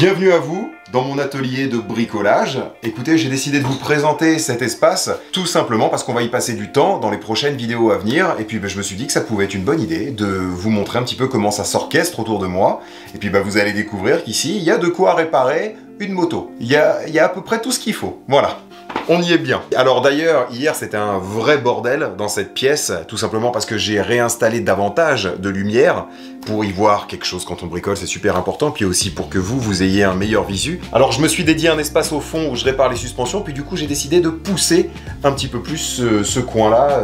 Bienvenue à vous dans mon atelier de bricolage. Écoutez, j'ai décidé de vous présenter cet espace tout simplement parce qu'on va y passer du temps dans les prochaines vidéos à venir. Et puis je me suis dit que ça pouvait être une bonne idée de vous montrer un petit peu comment ça s'orchestre autour de moi. Et puis vous allez découvrir qu'ici, il y a de quoi réparer une moto. Il y a à peu près tout ce qu'il faut. Voilà. On y est bien. Alors d'ailleurs, hier c'était un vrai bordel dans cette pièce, tout simplement parce que j'ai réinstallé davantage de lumière pour y voir quelque chose quand on bricole, c'est super important, puis aussi pour que vous ayez un meilleur visu. Alors je me suis dédié un espace au fond où je répare les suspensions, puis du coup j'ai décidé de pousser un petit peu plus ce coin-là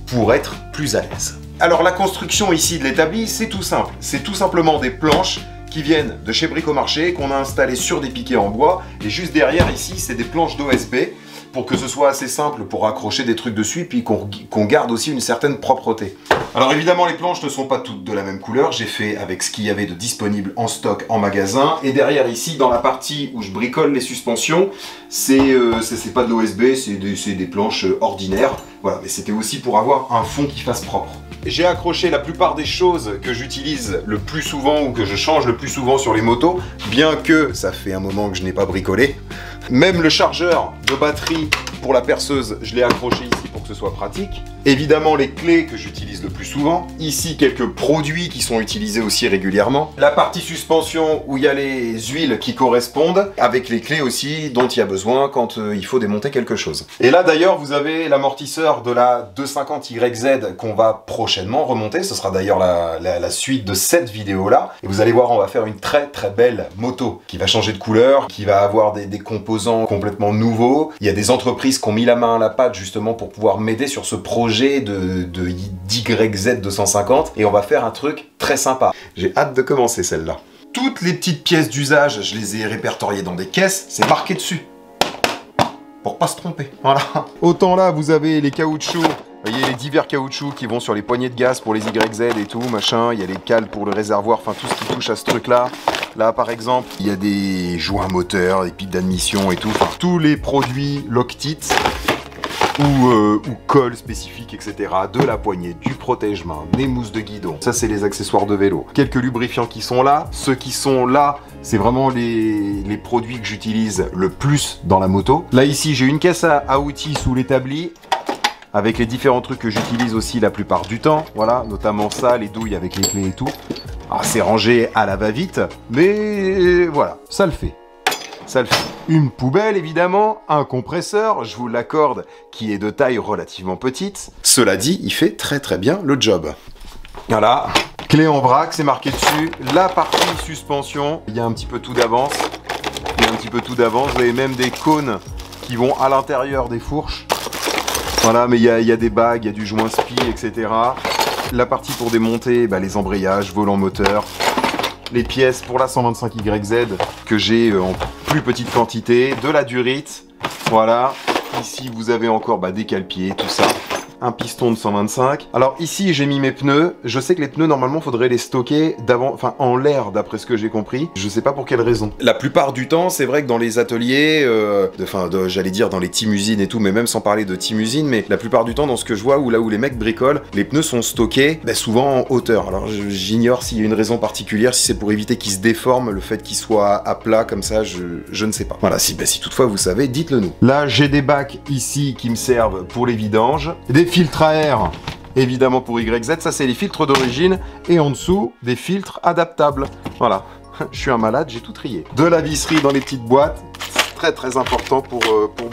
pour être plus à l'aise. Alors la construction ici de l'établi, c'est tout simple. C'est tout simplement des planches qui viennent de chez Bricomarché, qu'on a installées sur des piquets en bois, et juste derrière ici, c'est des planches d'OSB, pour que ce soit assez simple pour accrocher des trucs dessus, puis qu'on garde aussi une certaine propreté. Alors évidemment, les planches ne sont pas toutes de la même couleur, j'ai fait avec ce qu'il y avait de disponible en stock en magasin, et derrière ici, dans la partie où je bricole les suspensions, c'est pas de l'OSB, c'est des planches ordinaires, voilà, mais c'était aussi pour avoir un fond qui fasse propre. J'ai accroché la plupart des choses que j'utilise le plus souvent ou que je change le plus souvent sur les motos, bien que ça fait un moment que je n'ai pas bricolé. Même le chargeur de batterie pour la perceuse, je l'ai accroché ici pour que ce soit pratique. Évidemment les clés que j'utilise le plus souvent. Ici quelques produits qui sont utilisés aussi régulièrement. La partie suspension où il y a les huiles qui correspondent, avec les clés aussi dont il y a besoin quand il faut démonter quelque chose. Et là d'ailleurs vous avez l'amortisseur de la 250YZ qu'on va prochainement remonter. Ce sera d'ailleurs la suite de cette vidéo là. Et vous allez voir, on va faire une très belle moto qui va changer de couleur, qui va avoir des composants complètement nouveaux. Il y a des entreprises qui ont mis la main à la pâte justement pour pouvoir m'aider sur ce projet de YZ 250 et on va faire un truc très sympa. J'ai hâte de commencer celle-là. Toutes les petites pièces d'usage, je les ai répertoriées dans des caisses, c'est marqué dessus. Pour pas se tromper, voilà. Autant là, vous avez les caoutchoucs, vous voyez les divers caoutchoucs qui vont sur les poignées de gaz pour les YZ et tout, machin. Il y a les cales pour le réservoir, enfin tout ce qui touche à ce truc-là. Là, par exemple, il y a des joints moteurs, des piles d'admission et tout. Enfin, tous les produits Loctite ou colle spécifique, etc. De la poignée, du protège-main, des mousses de guidon. Ça, c'est les accessoires de vélo. Quelques lubrifiants qui sont là. Ceux qui sont là, c'est vraiment les produits que j'utilise le plus dans la moto. Là, ici, j'ai une caisse à outils sous l'établi, avec les différents trucs que j'utilise aussi la plupart du temps. Voilà, notamment ça, les douilles avec les clés et tout. Ah, c'est rangé à la va-vite, mais voilà, ça le fait. Ça le fait. Une poubelle, évidemment, un compresseur, je vous l'accorde, qui est de taille relativement petite. Cela dit, il fait très bien le job. Voilà, clé en vrac, c'est marqué dessus. La partie suspension, il y a un petit peu tout d'avance. Vous avez même des cônes qui vont à l'intérieur des fourches. Voilà, mais il y a des bagues, il y a du joint spi, etc. La partie pour démonter, les embrayages, volant moteur. Les pièces pour la 125YZ que j'ai en plus petite quantité. De la durite, voilà. Ici, vous avez encore des cale-pieds, tout ça. Un piston de 125. Alors ici, j'ai mis mes pneus. Je sais que les pneus, normalement, faudrait les stocker en l'air, d'après ce que j'ai compris. Je sais pas pour quelle raison. La plupart du temps, c'est vrai que dans les ateliers, j'allais dire dans les team usines et tout, mais même sans parler de team usine, mais la plupart du temps, dans ce que je vois, là où les mecs bricolent, les pneus sont stockés, souvent en hauteur. Alors j'ignore s'il y a une raison particulière, si c'est pour éviter qu'ils se déforment, le fait qu'ils soient à plat comme ça, je ne sais pas. Voilà, si toutefois vous savez, dites-le nous. Là, j'ai des bacs ici qui me servent pour les vidanges. Des filtres à air, évidemment pour YZ, ça c'est les filtres d'origine, et en dessous, des filtres adaptables. Voilà, je suis un malade, j'ai tout trié. De la visserie dans les petites boîtes, très important pour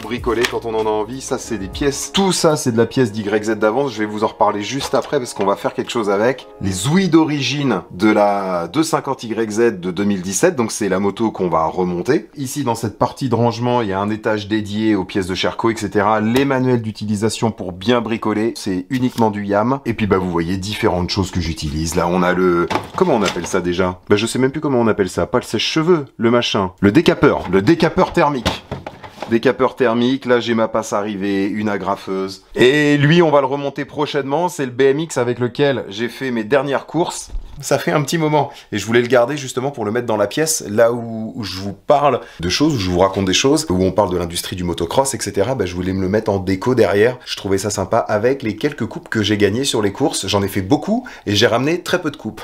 bricoler quand on en a envie. Ça c'est des pièces, tout ça c'est de la pièce d'YZ d'avance, je vais vous en reparler juste après parce qu'on va faire quelque chose avec. Les ouïes d'origine de la 250YZ de 2017, donc c'est la moto qu'on va remonter. Ici dans cette partie de rangement, il y a un étage dédié aux pièces de Sherco, etc. Les manuels d'utilisation pour bien bricoler, c'est uniquement du YAM. Et puis vous voyez différentes choses que j'utilise. Là on a le... Comment on appelle ça déjà? Je sais même plus comment on appelle ça, pas le sèche-cheveux, le machin. Le décapeur thermique. Décapeur thermique, là j'ai ma passe arrivée, une agrafeuse. Et lui on va le remonter prochainement, c'est le BMX avec lequel j'ai fait mes dernières courses. Ça fait un petit moment. Et je voulais le garder justement pour le mettre dans la pièce, là où je vous parle de choses, où je vous raconte des choses, où on parle de l'industrie du motocross, etc. Je voulais me le mettre en déco derrière. Je trouvais ça sympa avec les quelques coupes que j'ai gagnées sur les courses. J'en ai fait beaucoup et j'ai ramené très peu de coupes.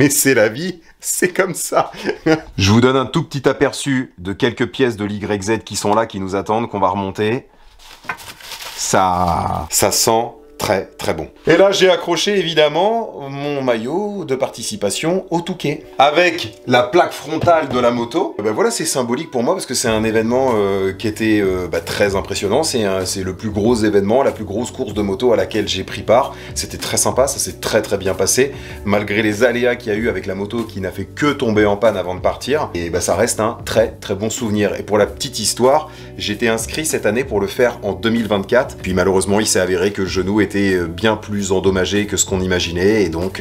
Mais c'est la vie, c'est comme ça. Je vous donne un tout petit aperçu de quelques pièces de l'YZ qui sont là, qui nous attendent, qu'on va remonter. Ça sent très très bon. Et là j'ai accroché évidemment mon maillot de participation au Touquet. Avec la plaque frontale de la moto. Ben voilà, c'est symbolique pour moi parce que c'est un événement qui était très impressionnant. C'est le plus gros événement, la plus grosse course de moto à laquelle j'ai pris part. C'était très sympa, ça s'est très très bien passé. Malgré les aléas qu'il y a eu avec la moto qui n'a fait que tomber en panne avant de partir. Et ça reste un très très bon souvenir. Et pour la petite histoire, j'étais inscrit cette année pour le faire en 2024. Puis malheureusement il s'est avéré que le genou était bien plus endommagé que ce qu'on imaginait et donc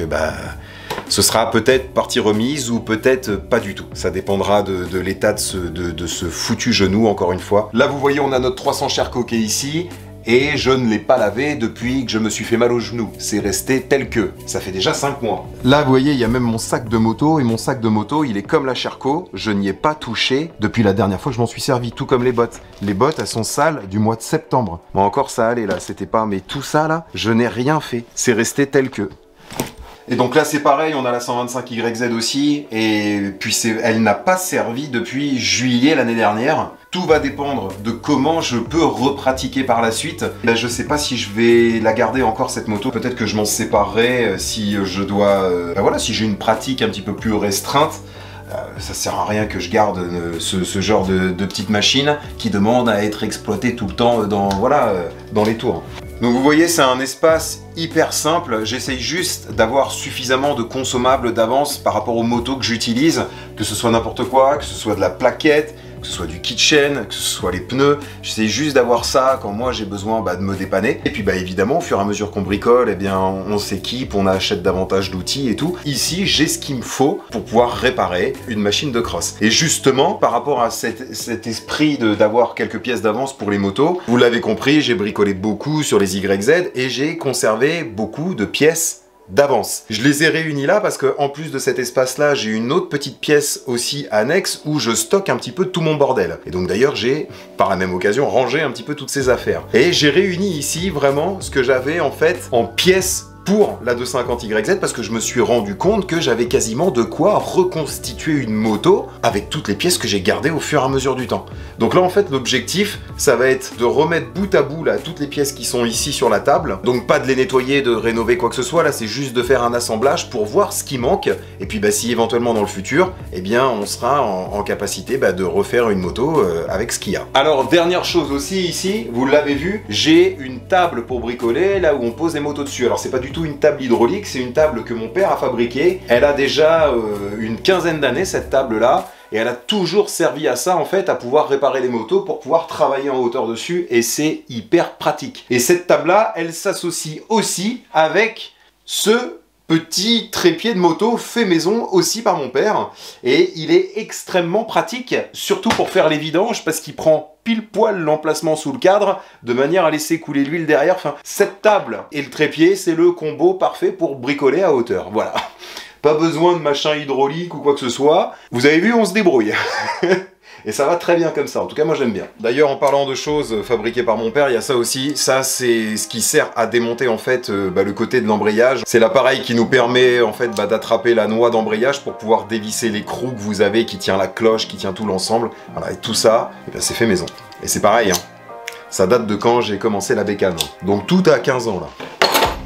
ce sera peut-être partie remise ou peut-être pas du tout. Ça dépendra de l'état de ce foutu genou encore une fois. Là vous voyez on a notre 300 Sherco qui est ici. Et je ne l'ai pas lavé depuis que je me suis fait mal au genou. C'est resté tel que. Ça fait déjà 5 mois. Là, vous voyez, il y a même mon sac de moto. Et mon sac de moto, il est comme la Sherco. Je n'y ai pas touché depuis la dernière fois que je m'en suis servi. Tout comme les bottes. Les bottes, elles sont sales du mois de septembre. Bon, encore ça allait là. C'était pas... Mais tout ça là, je n'ai rien fait. C'est resté tel que. Et donc là c'est pareil, on a la 125YZ aussi, et puis elle n'a pas servi depuis juillet l'année dernière. Tout va dépendre de comment je peux repratiquer par la suite. Là, je sais pas si je vais la garder encore cette moto, peut-être que je m'en séparerai si je dois... voilà, si j'ai une pratique un petit peu plus restreinte. Ça sert à rien que je garde ce genre de petite machine qui demande à être exploitée tout le temps dans les tours. Donc vous voyez, c'est un espace hyper simple. J'essaye juste d'avoir suffisamment de consommables d'avance par rapport aux motos que j'utilise, que ce soit n'importe quoi, que ce soit de la plaquette, que ce soit du kitchen, que ce soit les pneus. J'essaie juste d'avoir ça quand moi j'ai besoin de me dépanner. Et puis évidemment, au fur et à mesure qu'on bricole, on s'équipe, on achète davantage d'outils et tout. Ici, j'ai ce qu'il me faut pour pouvoir réparer une machine de cross. Et justement, par rapport à cet esprit d'avoir quelques pièces d'avance pour les motos, vous l'avez compris, j'ai bricolé beaucoup sur les YZ et j'ai conservé beaucoup de pièces d'avance. Je les ai réunis là parce que en plus de cet espace là, j'ai une autre petite pièce aussi annexe où je stocke un petit peu tout mon bordel. Et donc d'ailleurs j'ai, par la même occasion, rangé un petit peu toutes ces affaires. Et j'ai réuni ici vraiment ce que j'avais en fait en pièces pour la 250YZ parce que je me suis rendu compte que j'avais quasiment de quoi reconstituer une moto avec toutes les pièces que j'ai gardées au fur et à mesure du temps. Donc là en fait l'objectif ça va être de remettre bout à bout là toutes les pièces qui sont ici sur la table. Donc pas de les nettoyer, de rénover quoi que ce soit, là c'est juste de faire un assemblage pour voir ce qui manque et puis si éventuellement dans le futur on sera en capacité de refaire une moto avec ce qu'il y a. Alors dernière chose aussi ici, vous l'avez vu, j'ai une table pour bricoler là où on pose les motos dessus. Alors c'est pas du tout une table hydraulique, c'est une table que mon père a fabriquée. Elle a déjà une quinzaine d'années cette table là et elle a toujours servi à ça en fait, à pouvoir réparer les motos pour pouvoir travailler en hauteur dessus et c'est hyper pratique. Et cette table là, elle s'associe aussi avec ce petit trépied de moto fait maison aussi par mon père et il est extrêmement pratique, surtout pour faire les vidanges parce qu'il prend pile poil l'emplacement sous le cadre de manière à laisser couler l'huile derrière. Enfin, cette table et le trépied, c'est le combo parfait pour bricoler à hauteur. Voilà. Pas besoin de machin hydraulique ou quoi que ce soit. Vous avez vu, on se débrouille. Et ça va très bien comme ça, en tout cas moi j'aime bien. D'ailleurs en parlant de choses fabriquées par mon père, il y a ça aussi. Ça c'est ce qui sert à démonter en fait le côté de l'embrayage. C'est l'appareil qui nous permet en fait d'attraper la noix d'embrayage pour pouvoir dévisser l'écrou que vous avez qui tient la cloche, qui tient tout l'ensemble. Voilà, et tout ça, c'est fait maison. Et c'est pareil, hein. Ça date de quand j'ai commencé la bécane. Donc tout a 15 ans là.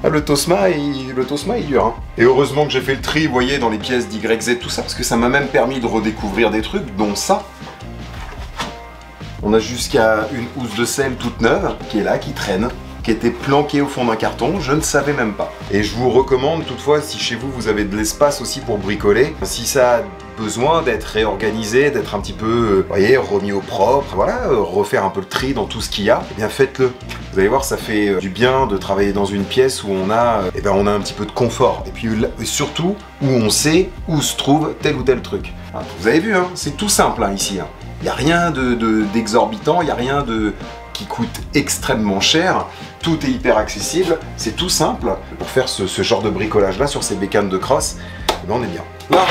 Ah, le Tosma il dure. Hein. Et heureusement que j'ai fait le tri, vous voyez, dans les pièces d'YZ, tout ça, parce que ça m'a même permis de redécouvrir des trucs, dont ça. On a jusqu'à une housse de sel toute neuve, qui est là, qui traîne, qui était planquée au fond d'un carton, je ne savais même pas. Et je vous recommande toutefois, si chez vous, vous avez de l'espace aussi pour bricoler, si ça a besoin d'être réorganisé, d'être un petit peu, vous voyez, remis au propre, voilà, refaire un peu le tri dans tout ce qu'il y a, eh bien faites-le. Vous allez voir, ça fait du bien de travailler dans une pièce où on a un petit peu de confort. Et puis surtout, où on sait où se trouve tel ou tel truc. Vous avez vu, hein, c'est tout simple hein, ici. Hein. Il n'y a rien d'exorbitant, il n'y a rien qui coûte extrêmement cher. Tout est hyper accessible, c'est tout simple. Pour faire ce genre de bricolage là sur ces bécanes de cross, on est bien. Là,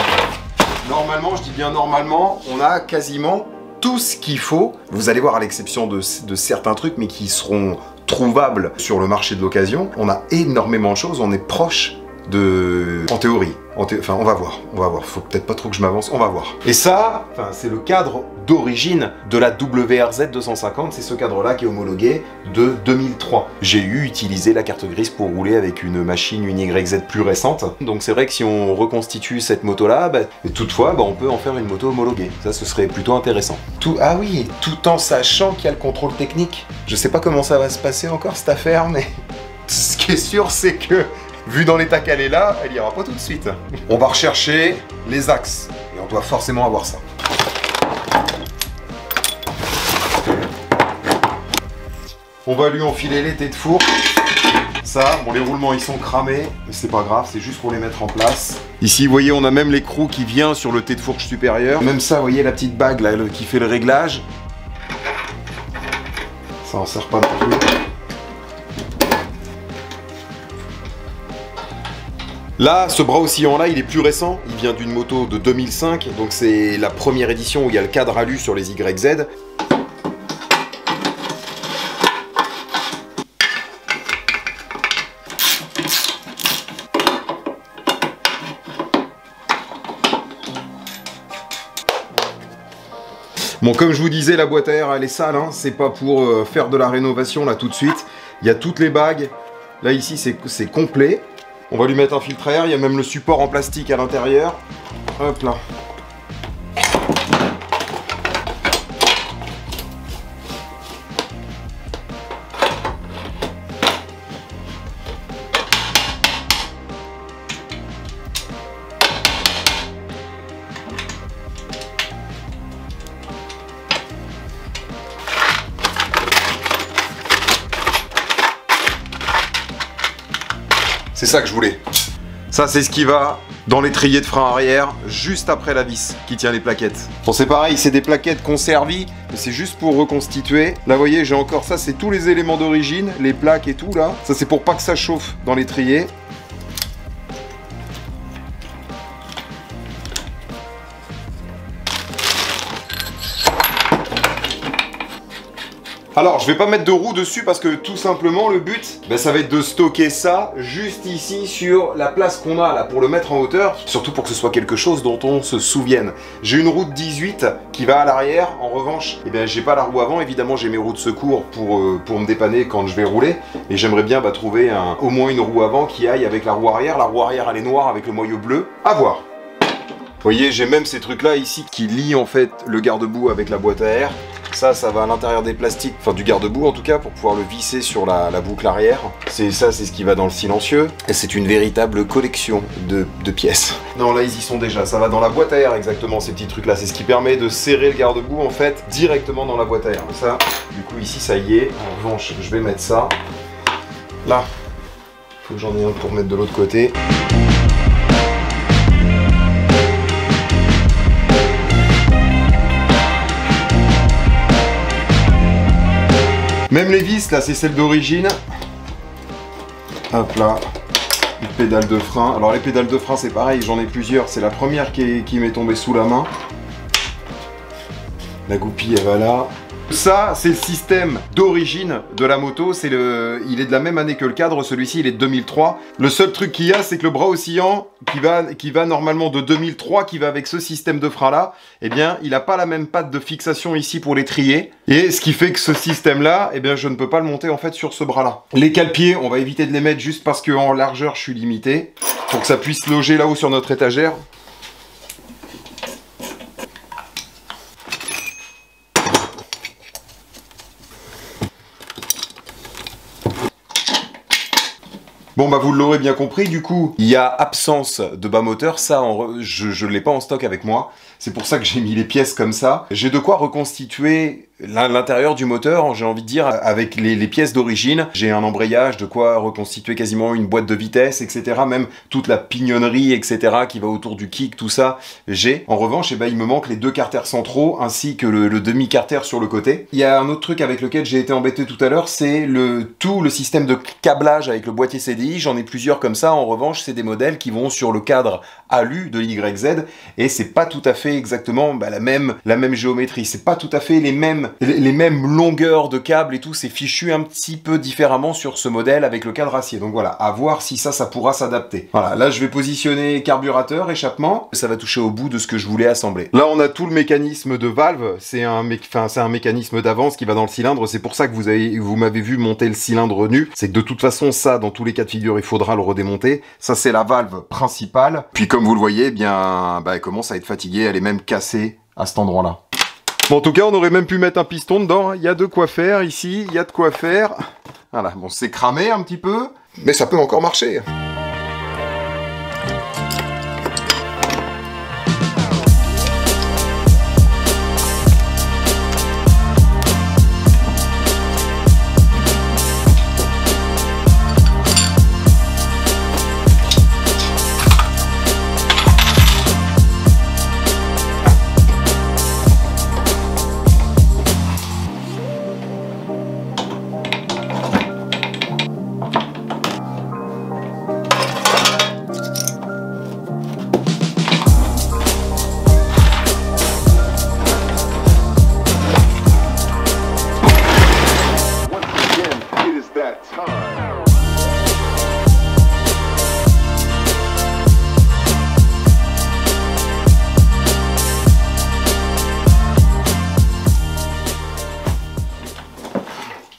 normalement, je dis bien normalement, on a quasiment tout ce qu'il faut. Vous allez voir à l'exception de certains trucs, mais qui seront trouvables sur le marché de l'occasion. On a énormément de choses, on est proche en théorie. Enfin, on va voir. Faut peut-être pas trop que je m'avance, on va voir. Et ça, enfin, c'est le cadre d'origine de la WRZ 250, c'est ce cadre-là qui est homologué de 2003. J'ai utilisé la carte grise pour rouler avec une machine, une YZ plus récente. Donc c'est vrai que si on reconstitue cette moto-là, toutefois, on peut en faire une moto homologuée. Ça, ce serait plutôt intéressant. Ah oui, tout en sachant qu'il y a le contrôle technique. Je sais pas comment ça va se passer encore, cette affaire, mais ce qui est sûr, c'est que vu dans l'état qu'elle est là, elle ira pas tout de suite. On va rechercher les axes. Et on doit forcément avoir ça. On va lui enfiler les têtes de four. Ça, bon, les roulements ils sont cramés, mais c'est pas grave, c'est juste pour les mettre en place. Ici, vous voyez, on a même l'écrou qui vient sur le tête de fourche supérieur. Même ça, vous voyez la petite bague là, qui fait le réglage. Ça en sert pas non plus. Là, ce bras oscillant là, il est plus récent, il vient d'une moto de 2005, donc c'est la première édition où il y a le cadre alu sur les YZ. Bon, comme je vous disais, la boîte à air, elle est sale, hein. C'est pas pour faire de la rénovation là tout de suite. Il y a toutes les bagues, là ici c'est complet. On va lui mettre un filtre à air, il y a même le support en plastique à l'intérieur. Hop là. C'est ça que je voulais. Ça, c'est ce qui va dans l'étrier de frein arrière, juste après la vis qui tient les plaquettes. Bon, c'est pareil, c'est des plaquettes conservées, mais c'est juste pour reconstituer. Là, vous voyez, j'ai encore ça, c'est tous les éléments d'origine, les plaques et tout, là. Ça, c'est pour pas que ça chauffe dans l'étrier. Alors, je vais pas mettre de roue dessus parce que tout simplement le but, ça va être de stocker ça juste ici sur la place qu'on a là pour le mettre en hauteur, surtout pour que ce soit quelque chose dont on se souvienne. J'ai une roue de 18 qui va à l'arrière, en revanche, j'ai pas la roue avant, évidemment j'ai mes roues de secours pour me dépanner quand je vais rouler, et j'aimerais bien trouver au moins une roue avant qui aille avec la roue arrière. La roue arrière elle est noire avec le moyeu bleu, à voir. Vous voyez, j'ai même ces trucs là ici qui lient en fait le garde-boue avec la boîte à air. Ça va à l'intérieur des plastiques, enfin du garde-boue en tout cas, pour pouvoir le visser sur la boucle arrière. C'est ce qui va dans le silencieux. Et c'est une véritable collection de pièces. Non, là ils y sont déjà, ça va dans la boîte à air exactement, ces petits trucs là. C'est ce qui permet de serrer le garde-boue en fait directement dans la boîte à air. Ça, du coup ici ça y est. En revanche, je vais mettre ça. Là, faut que j'en ai un pour mettre de l'autre côté. Même les vis, là, c'est celle d'origine. Hop là, une pédale de frein. Alors les pédales de frein, c'est pareil, j'en ai plusieurs. C'est la première qui m'est tombée sous la main. La goupille, elle va là. Ça, c'est le système d'origine de la moto. Il est de la même année que le cadre. Celui-ci, il est de 2003. Le seul truc qu'il y a, c'est que le bras oscillant, qui va normalement de 2003, qui va avec ce système de frein-là, il n'a pas la même patte de fixation ici pour l'étrier. Et ce qui fait que ce système-là, je ne peux pas le monter en fait sur ce bras-là. Les cale-pieds, on va éviter de les mettre juste parce qu'en largeur, je suis limité. Pour que ça puisse loger là-haut sur notre étagère. Bon vous l'aurez bien compris, du coup, il y a absence de bas moteur, ça je ne l'ai pas en stock avec moi, c'est pour ça que j'ai mis les pièces comme ça. J'ai de quoi reconstituer l'intérieur du moteur, j'ai envie de dire, avec les pièces d'origine. J'ai un embrayage, de quoi reconstituer quasiment une boîte de vitesse, etc. Même toute la pignonnerie, etc. qui va autour du kick, tout ça, j'ai. En revanche, il me manque les deux carters centraux, ainsi que le demi-carter sur le côté. Il y a un autre truc avec lequel j'ai été embêté tout à l'heure, c'est tout le système de câblage avec le boîtier CDI. J'en ai plusieurs comme ça. En revanche, c'est des modèles qui vont sur le cadre alu de l'YZ, et c'est pas tout à fait exactement la même géométrie. C'est pas tout à fait les mêmes les mêmes longueurs de câbles et tout, c'est fichu un petit peu différemment sur ce modèle avec le cadre acier. Donc voilà, à voir si ça pourra s'adapter. Voilà, là je vais positionner carburateur, échappement, ça va toucher au bout de ce que je voulais assembler. Là on a tout le mécanisme de valve, c'est un mécanisme d'avance qui va dans le cylindre, c'est pour ça que vous m'avez vu monter le cylindre nu, c'est que de toute façon ça, dans tous les cas de figure, il faudra le redémonter. Ça c'est la valve principale, puis comme vous le voyez, eh bien, elle commence à être fatiguée, elle est même cassée à cet endroit-là. Bon, en tout cas, on aurait même pu mettre un piston dedans, il y a de quoi faire ici, il y a de quoi faire. Voilà, bon, c'est cramé un petit peu, mais ça peut encore marcher.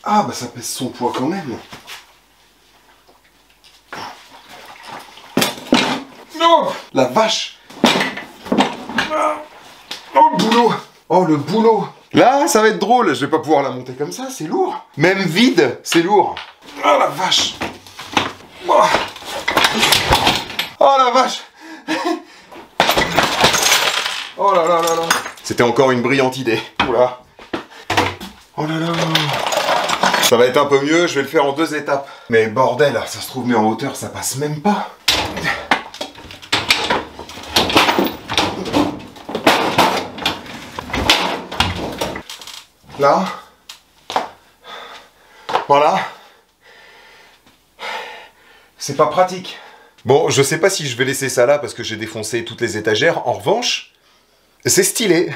Ah bah ça pèse son poids quand même. Oh la vache. Oh le boulot. Oh le boulot. Là ça va être drôle, je vais pas pouvoir la monter comme ça, c'est lourd. Même vide, c'est lourd. Oh la vache. Oh, oh la vache. Oh là là là là. C'était encore une brillante idée. Oula. Oh là là. Ça va être un peu mieux, je vais le faire en 2 étapes. Mais bordel, ça se trouve, mais en hauteur, ça passe même pas. Là. Voilà. C'est pas pratique. Bon, je sais pas si je vais laisser ça là parce que j'ai défoncé toutes les étagères. En revanche, c'est stylé.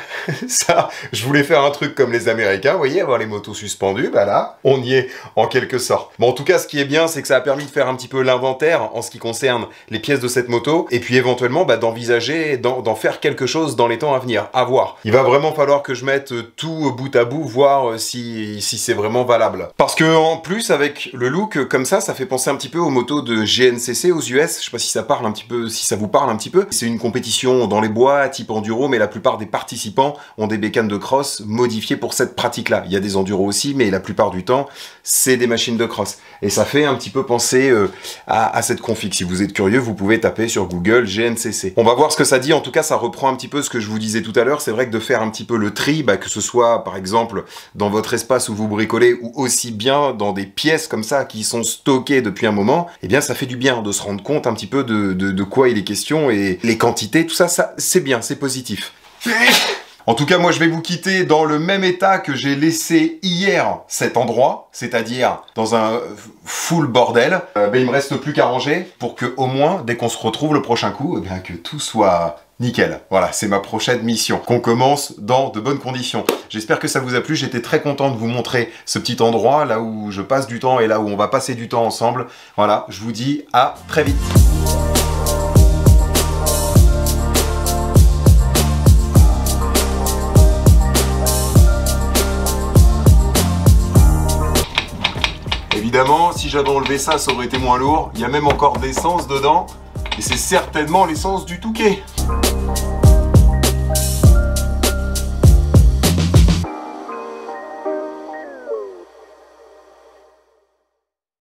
Ça, je voulais faire un truc comme les Américains, vous voyez, avoir les motos suspendues, bah là, on y est en quelque sorte. Bon, en tout cas, ce qui est bien, c'est que ça a permis de faire un petit peu l'inventaire en ce qui concerne les pièces de cette moto, et puis éventuellement, d'envisager d'en faire quelque chose dans les temps à venir, à voir. Il va vraiment falloir que je mette tout bout à bout, voir si c'est vraiment valable. Parce que, en plus, avec le look comme ça fait penser un petit peu aux motos de GNCC aux US, je sais pas si ça parle un petit peu, si ça vous parle un petit peu. C'est une compétition dans les bois, type enduro, mais la plupart des participants ont des bécanes de cross modifiées pour cette pratique-là. Il y a des enduros aussi, mais la plupart du temps, c'est des machines de cross. Et ça fait un petit peu penser à cette config. Si vous êtes curieux, vous pouvez taper sur Google GNCC. On va voir ce que ça dit. En tout cas, ça reprend un petit peu ce que je vous disais tout à l'heure. C'est vrai que de faire un petit peu le tri, que ce soit, par exemple, dans votre espace où vous bricolez, ou aussi bien dans des pièces comme ça qui sont stockées depuis un moment, eh bien, ça fait du bien de se rendre compte un petit peu de quoi il est question, et les quantités, tout ça, c'est bien, c'est positif. En tout cas, moi, je vais vous quitter dans le même état que j'ai laissé hier cet endroit, c'est-à-dire dans un full bordel. Il me reste plus qu'à ranger pour que, au moins, dès qu'on se retrouve le prochain coup, que tout soit nickel. Voilà, c'est ma prochaine mission. Qu'on commence dans de bonnes conditions. J'espère que ça vous a plu. J'étais très content de vous montrer ce petit endroit, là où je passe du temps et là où on va passer du temps ensemble. Voilà, je vous dis à très vite. Évidemment, si j'avais enlevé ça, ça aurait été moins lourd. Il y a même encore de l'essence dedans. Et c'est certainement l'essence du Touquet.